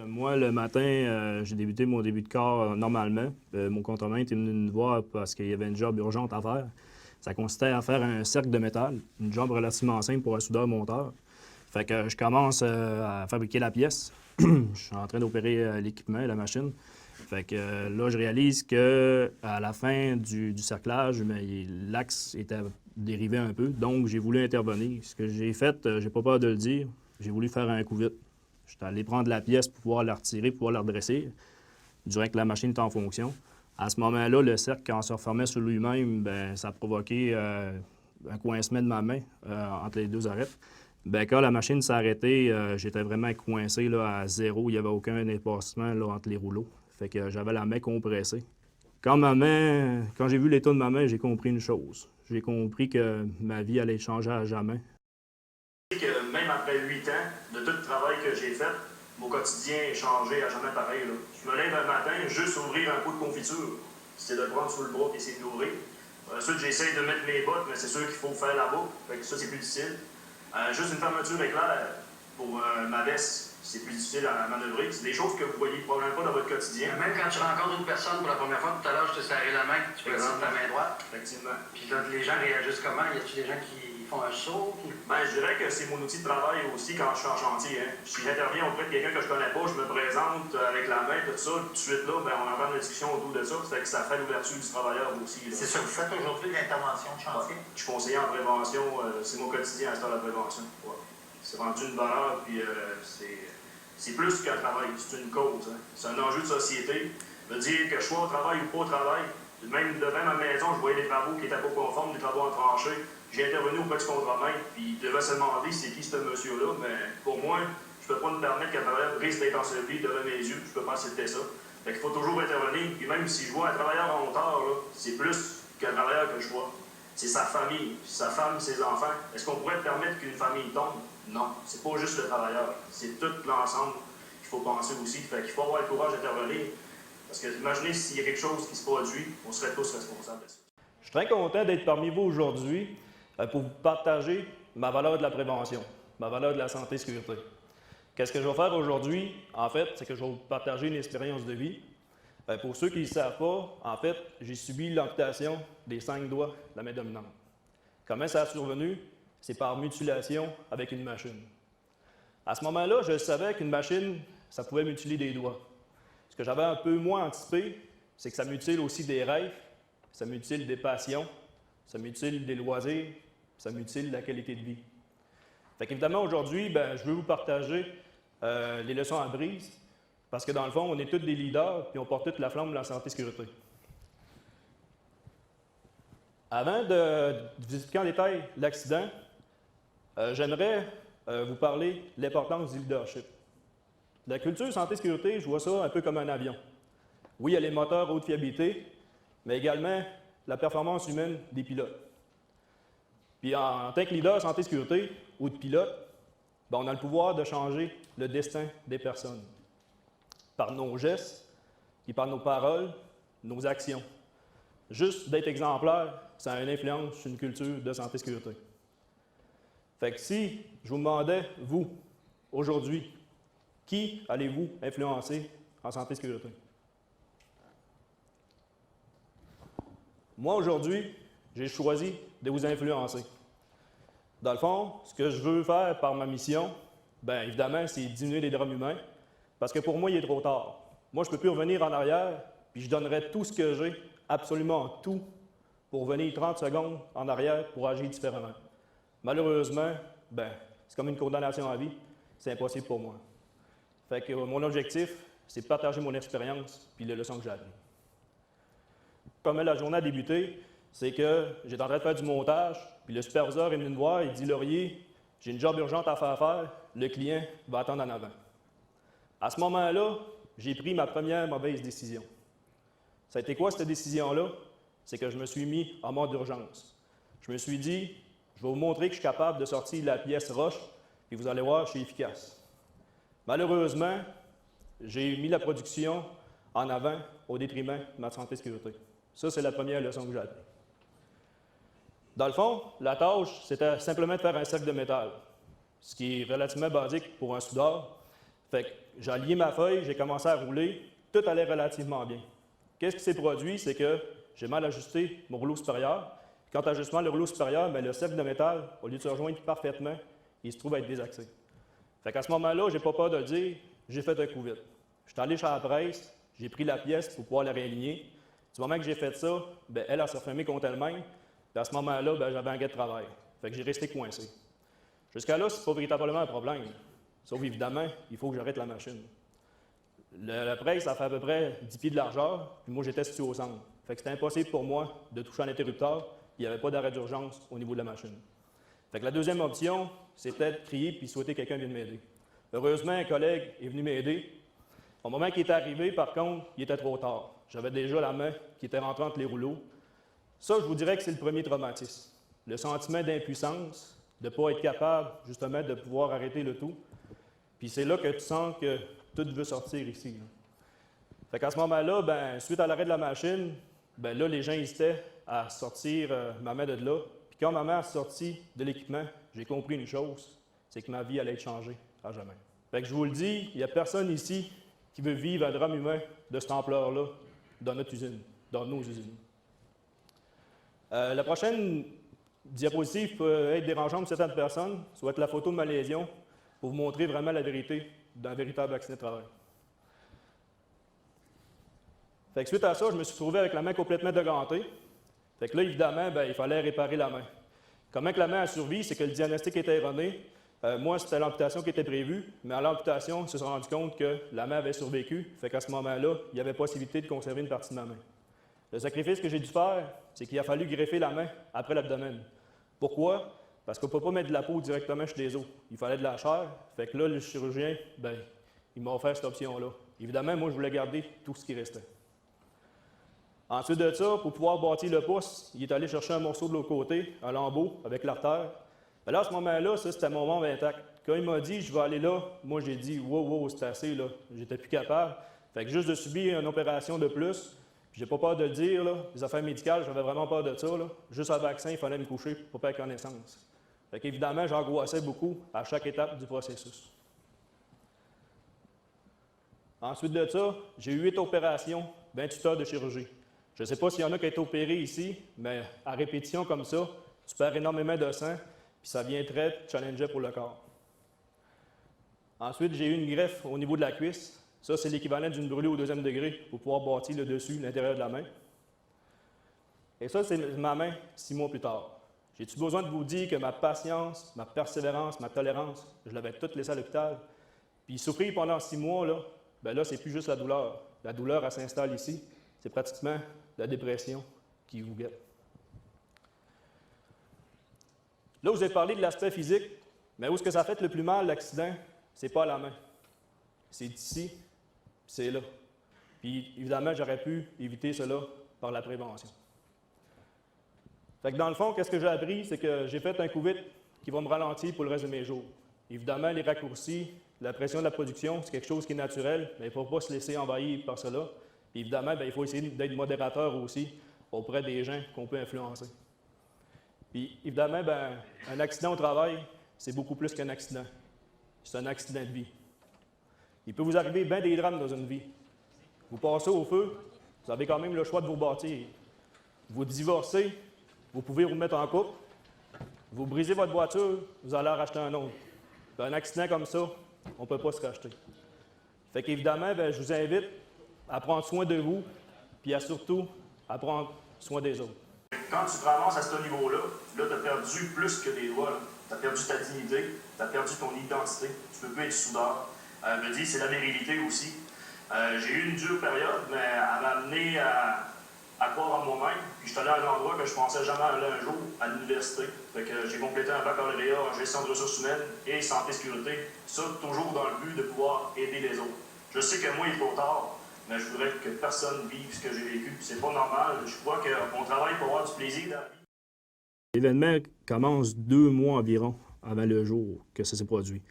Moi, le matin, j'ai débuté mon début de corps normalement. Mon contremaître est venu me voir parce qu'il y avait une job urgente à faire. Ça consistait à faire un cercle de métal, une job relativement simple pour un soudeur-monteur. Fait que je commence à fabriquer la pièce. Je suis en train d'opérer l'équipement, la machine. Fait que là, je réalise que à la fin du cerclage, l'axe était dérivé un peu, donc j'ai voulu intervenir. Ce que j'ai fait, j'ai pas peur de le dire, j'ai voulu faire un coup vite. J'étais allé prendre la pièce pour pouvoir la retirer, pour pouvoir la redresser, durant que la machine était en fonction. À ce moment-là, le cercle, quand on se refermait sur lui-même, ben, ça a provoqué un coincement de ma main entre les deux arêtes. Ben, quand la machine s'est arrêtée, j'étais vraiment coincé là, à zéro. Il n'y avait aucun épaissement là, entre les rouleaux. Fait que j'avais la main compressée. Quand j'ai vu l'état de ma main, j'ai compris une chose. J'ai compris que ma vie allait changer à jamais. Que même après 8 ans de tout le travail que j'ai fait, mon quotidien est changé à jamais pareil. Là. Je me lève un matin, juste ouvrir un pot de confiture, c'est de le prendre sous le bras et essayer de l'ouvrir. Ensuite, j'essaie de mettre mes bottes, mais c'est sûr qu'il faut faire la boucle, fait que ça c'est plus difficile. Juste une fermeture éclair pour ma veste, c'est plus difficile à manœuvrer. C'est des choses que vous voyez probablement pas dans votre quotidien. Même quand tu rencontres une personne pour la première fois, tout à l'heure, je te serré la main, tu présentes ta main droite. Effectivement. Puis là, les gens réagissent comment? Y a-t-il des gens qui font un saut? Ben, je dirais que c'est mon outil de travail aussi quand je suis en chantier. Hein. Si j'interviens auprès de quelqu'un que je connais pas, je me présente avec la main, tout ça. Tout de suite là, ben, on entend une discussion autour de ça. Fait que ça fait l'ouverture du travailleur aussi. C'est ça que vous faites aujourd'hui, l'intervention de chantier? Ouais. Je suis conseiller en prévention. C'est mon quotidien à ce temps de la prévention. Ouais. C'est rendu une valeur, puis c'est plus qu'un travail. C'est une cause. Hein. C'est un enjeu de société. De dire que je sois au travail ou pas au travail. Même devant ma maison, je voyais des travaux qui n'étaient pas conformes, des travaux en tranchée. J'ai intervenu auprès du contremaître, puis il devait se demander c'est qui ce monsieur-là. Mais pour moi, je ne peux pas me permettre qu'un travailleur risque d'être enseveli devant mes yeux. Je ne peux pas accepter ça. Fait qu'il faut toujours intervenir. Puis même si je vois un travailleur en hauteur, c'est plus qu'un travailleur que je vois. C'est sa famille, sa femme, ses enfants. Est-ce qu'on pourrait permettre qu'une famille tombe? Non. C'est pas juste le travailleur. C'est tout l'ensemble qu'il faut penser aussi. Fait qu'il faut avoir le courage d'intervenir. Parce que imaginez s'il y a quelque chose qui se produit, on serait tous responsables de ça. Je suis très content d'être parmi vous aujourd'hui pour vous partager ma valeur de la prévention, ma valeur de la santé et sécurité. Qu'est-ce que je vais faire aujourd'hui? En fait, c'est que je vais vous partager une expérience de vie. Pour ceux qui ne le savent pas, en fait, j'ai subi l'amputation des 5 doigts de la main dominante. Comment ça a survenu? C'est par mutilation avec une machine. À ce moment-là, je savais qu'une machine, ça pouvait mutiler des doigts. Ce que j'avais un peu moins anticipé, c'est que ça mutile aussi des rêves, ça mutile des passions, ça mutile des loisirs, ça mutile la qualité de vie. Fait qu'évidemment, aujourd'hui, je veux vous partager les leçons à Brise, parce que dans le fond, on est tous des leaders, puis on porte toute la flamme de la santé et sécurité. Avant de vous expliquer en détail l'accident, j'aimerais vous parler de l'importance du leadership. La culture santé-sécurité, je vois ça un peu comme un avion. Oui, il y a les moteurs haute fiabilité, mais également la performance humaine des pilotes. Puis en tant que leader santé-sécurité ou de pilote, on a le pouvoir de changer le destin des personnes par nos gestes et par nos paroles, nos actions. Juste d'être exemplaire, ça a une influence sur une culture de santé-sécurité. Fait que si je vous demandais, vous, aujourd'hui, qui allez-vous influencer en santé et sécurité? Moi, aujourd'hui, j'ai choisi de vous influencer. Dans le fond, ce que je veux faire par ma mission, bien évidemment, c'est diminuer les drames humains, parce que pour moi, il est trop tard. Moi, je ne peux plus revenir en arrière, puis je donnerai tout ce que j'ai, absolument tout, pour venir 30 secondes en arrière pour agir différemment. Malheureusement, c'est comme une condamnation à vie, c'est impossible pour moi. Fait que mon objectif, c'est de partager mon expérience puis les leçons que j'ai apprises. Comme la journée a débuté, c'est que j'étais en train de faire du montage, puis le superviseur est venu me voir, il dit « Laurier, j'ai une job urgente à faire, le client va attendre en avant. » À ce moment-là, j'ai pris ma première mauvaise décision. Ça a été quoi cette décision-là? C'est que je me suis mis en mode d'urgence. Je me suis dit, je vais vous montrer que je suis capable de sortir la pièce roche, puis vous allez voir, je suis efficace. Malheureusement, j'ai mis la production en avant au détriment de ma santé et sécurité. Ça, c'est la première leçon que j'ai apprise. Dans le fond, la tâche, c'était simplement de faire un cercle de métal, ce qui est relativement basique pour un soudeur. Fait que j'ai aligné ma feuille, j'ai commencé à rouler, tout allait relativement bien. Qu'est-ce qui s'est produit? C'est que j'ai mal ajusté mon rouleau supérieur. Quant à l'ajustement le rouleau supérieur, bien, le cercle de métal, au lieu de se rejoindre parfaitement, il se trouve être désaxé. Fait qu'à ce moment-là, j'ai pas peur de le dire, j'ai fait un coup vite. Je suis allé chez la presse, j'ai pris la pièce pour pouvoir la réaligner. Du moment que j'ai fait ça, bien, elle s'est refermée contre elle-même. Puis à ce moment-là, bien, j'avais un guet de travail. Fait que j'ai resté coincé. Jusqu'à là, c'est pas véritablement un problème. Sauf évidemment, il faut que j'arrête la machine. La presse, ça fait à peu près 10 pieds de largeur, puis moi, j'étais situé au centre. Fait que c'était impossible pour moi de toucher un interrupteur, puis il n'y avait pas d'arrêt d'urgence au niveau de la machine. Fait que la deuxième option, c'était de crier puis souhaiter que quelqu'un vienne m'aider. Heureusement, un collègue est venu m'aider. Au moment qu'il est arrivé, par contre, il était trop tard. J'avais déjà la main qui était rentrée entre les rouleaux. Ça, je vous dirais que c'est le premier traumatisme. Le sentiment d'impuissance, de ne pas être capable, justement, de pouvoir arrêter le tout. Puis c'est là que tu sens que tout veut sortir ici. Là. Fait qu'à ce moment-là, ben, suite à l'arrêt de la machine, ben là, les gens hésitaient à sortir ma main de là. Puis quand ma main est sortie de l'équipement, j'ai compris une chose, c'est que ma vie allait être changée à jamais. Fait que je vous le dis, il n'y a personne ici qui veut vivre un drame humain de cette ampleur-là dans notre usine, dans nos usines. La prochaine diapositive peut être dérangeante pour certaines personnes, ça va être la photo de ma lésion pour vous montrer vraiment la vérité d'un véritable accident de travail. Fait que suite à ça, je me suis trouvé avec la main complètement dégantée. Fait que là, évidemment, bien, il fallait réparer la main. Comment que la main a survécu, c'est que le diagnostic était erroné. Moi, c'était l'amputation qui était prévue, mais à l'amputation, ils se sont rendus compte que la main avait survécu. Fait qu'à ce moment-là, il n'y avait possibilité de conserver une partie de ma main. Le sacrifice que j'ai dû faire, c'est qu'il a fallu greffer la main après l'abdomen. Pourquoi? Parce qu'on ne peut pas mettre de la peau directement chez les os. Il fallait de la chair. Fait que là, le chirurgien, bien, il m'a offert cette option-là. Évidemment, moi, je voulais garder tout ce qui restait. Ensuite de ça, pour pouvoir bâtir le pouce, il est allé chercher un morceau de l'autre côté, un lambeau avec l'artère. Mais là, à ce moment-là, ça, c'était mon moment intact. Quand il m'a dit « je vais aller là », moi, j'ai dit « wow, c'est assez, là. » J'étais plus capable. Fait que juste de subir une opération de plus, puis j'ai pas peur de le dire, là, les affaires médicales, j'avais vraiment peur de ça, là. Juste un vaccin, il fallait me coucher pour pas perdre connaissance. Fait qu'évidemment, j'angoissais beaucoup à chaque étape du processus. Ensuite de ça, j'ai eu 8 opérations, 28 heures de chirurgie. Je ne sais pas s'il y en a qui ont été opérés ici, mais à répétition comme ça, tu perds énormément de sang, puis ça vient très challengeant pour le corps. Ensuite, j'ai eu une greffe au niveau de la cuisse. Ça, c'est l'équivalent d'une brûlure au 2e degré pour pouvoir bâtir le dessus, l'intérieur de la main. Et ça, c'est ma main 6 mois plus tard. J'ai-tu besoin de vous dire que ma patience, ma persévérance, ma tolérance, je l'avais toute laissée à l'hôpital. Puis souffrir pendant 6 mois, là, bien là, c'est plus juste la douleur. La douleur, elle s'installe ici. C'est pratiquement la dépression qui vous guette. Là, vous avez parlé de l'aspect physique, mais où est-ce que ça fait le plus mal, l'accident? C'est pas à la main. C'est ici, puis c'est là. Puis, évidemment, j'aurais pu éviter cela par la prévention. Fait que dans le fond, qu'est-ce que j'ai appris? C'est que j'ai fait un coup vite qui va me ralentir pour le reste de mes jours. Évidemment, les raccourcis, la pression de la production, c'est quelque chose qui est naturel, mais il ne faut pas se laisser envahir par cela. Puis évidemment, bien, il faut essayer d'être modérateur aussi auprès des gens qu'on peut influencer. Puis évidemment, bien, un accident au travail, c'est beaucoup plus qu'un accident. C'est un accident de vie. Il peut vous arriver bien des drames dans une vie. Vous passez au feu, vous avez quand même le choix de vous bâtir. Vous divorcez, vous pouvez vous mettre en couple. Vous brisez votre voiture, vous allez en racheter un autre. Puis un accident comme ça, on ne peut pas se racheter. Fait qu'évidemment, bien, je vous invite à prendre soin de vous, puis à surtout à prendre soin des autres. Quand tu te ramasses à ce niveau-là, là, tu as perdu plus que des doigts. Tu as perdu ta dignité, tu as perdu ton identité. Tu ne peux plus être soudeur. Je me dis, c'est la virilité aussi. J'ai eu une dure période, mais elle m'a amené à croire en moi-même. Puis je suis allé à un endroit que je pensais jamais aller un jour, à l'université. Fait que j'ai complété un baccalauréat en gestion de ressources humaines et santé-sécurité. Ça, toujours dans le but de pouvoir aider les autres. Je sais que moi, il est trop tard, mais je voudrais que personne vive ce que j'ai vécu. C'est pas normal. Je crois qu'on travaille pour avoir du plaisir dans la vie. L'événement commence 2 mois environ avant le jour que ça s'est produit.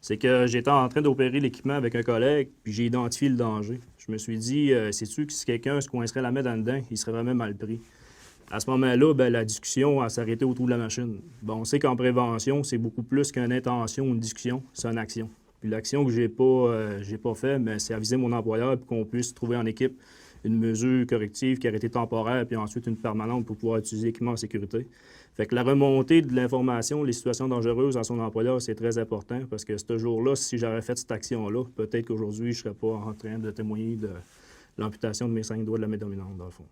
C'est que j'étais en train d'opérer l'équipement avec un collègue, puis j'ai identifié le danger. Je me suis dit, sais-tu que si quelqu'un se coincerait la main dedans, il serait vraiment mal pris. À ce moment-là, bien, la discussion s'est arrêtée autour de la machine. Bon, on sait qu'en prévention, c'est beaucoup plus qu'une intention ou une discussion, c'est une action. Puis l'action que j'ai pas fait, mais c'est aviser mon employeur pour qu'on puisse trouver en équipe une mesure corrective qui aurait été temporaire, puis ensuite une permanente pour pouvoir utiliser l'équipement en sécurité. Fait que la remontée de l'information, les situations dangereuses à son employeur, c'est très important parce que ce jour-là, si j'avais fait cette action-là, peut-être qu'aujourd'hui, je ne serais pas en train de témoigner de l'amputation de mes 5 doigts de la main dominante, dans le fond.